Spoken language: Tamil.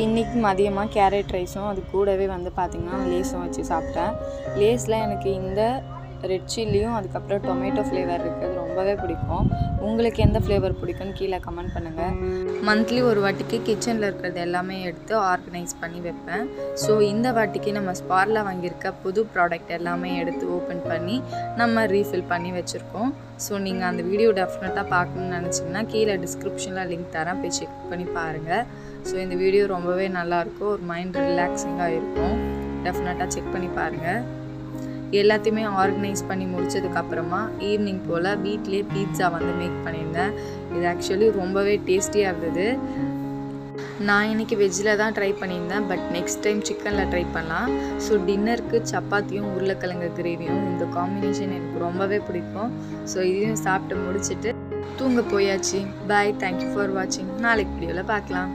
இன்றைக்கி மதியமாக கேரட் ரைஸும் அது கூடவே வந்து பார்த்திங்கன்னா லேஸும் வச்சு சாப்பிட்டேன். லேஸில் எனக்கு இந்த ரெட் சில்லியும் அதுக்கப்புறம் டொமேட்டோ ஃப்ளேவர் இருக்கிறது ரொம்பவே பிடிக்கும். உங்களுக்கு எந்த ஃப்ளேவர் பிடிக்கும்னு கீழே கமெண்ட் பண்ணுங்கள். மந்த்லி ஒரு வாட்டிக்கு கிச்சனில் இருக்கிறது எல்லாமே எடுத்து ஆர்கனைஸ் பண்ணி வைப்பேன். ஸோ இந்த வாட்டிக்கு நம்ம ஸ்பாரில் வாங்கியிருக்க புது ப்ராடக்ட் எல்லாமே எடுத்து ஓப்பன் பண்ணி நம்ம ரீஃபில் பண்ணி வச்சுருக்கோம். ஸோ நீங்கள் அந்த வீடியோ டெஃபினட்டாக பார்க்கணுன்னு நினச்சிங்கன்னா கீழே டிஸ்கிரிப்ஷனில் லிங்க் தரேன், போய் செக் பண்ணி பாருங்கள். ஸோ இந்த வீடியோ ரொம்பவே நல்லாயிருக்கும், ஒரு மைண்ட் ரிலாக்ஸிங்காக இருக்கும். டெஃபினட்டாக செக் பண்ணி பாருங்கள். எல்லாத்தையுமே ஆர்கனைஸ் பண்ணி முடிச்சதுக்கப்புறமா ஈவினிங் போல் வீட்டிலே பீட்சா வந்து மேக் பண்ணியிருந்தேன். இது ஆக்சுவலி ரொம்பவே டேஸ்டியாக இருந்தது. நான் இன்றைக்கி வெஜ்ஜில் தான் ட்ரை பண்ணியிருந்தேன், பட் நெக்ஸ்ட் டைம் சிக்கனில் ட்ரை பண்ணலாம். ஸோ டின்னருக்கு சப்பாத்தியும் உருளைக்கிழங்கு கிரேவியும் இந்த காம்பினேஷன் எனக்கு ரொம்பவே பிடிக்கும். ஸோ இதையும் சாப்பிட்டு முடிச்சுட்டு தூங்க போயாச்சு. பாய், தேங்க்யூ ஃபார் வாட்சிங். நாளைக்கு வீடியோவில் பார்க்கலாம்.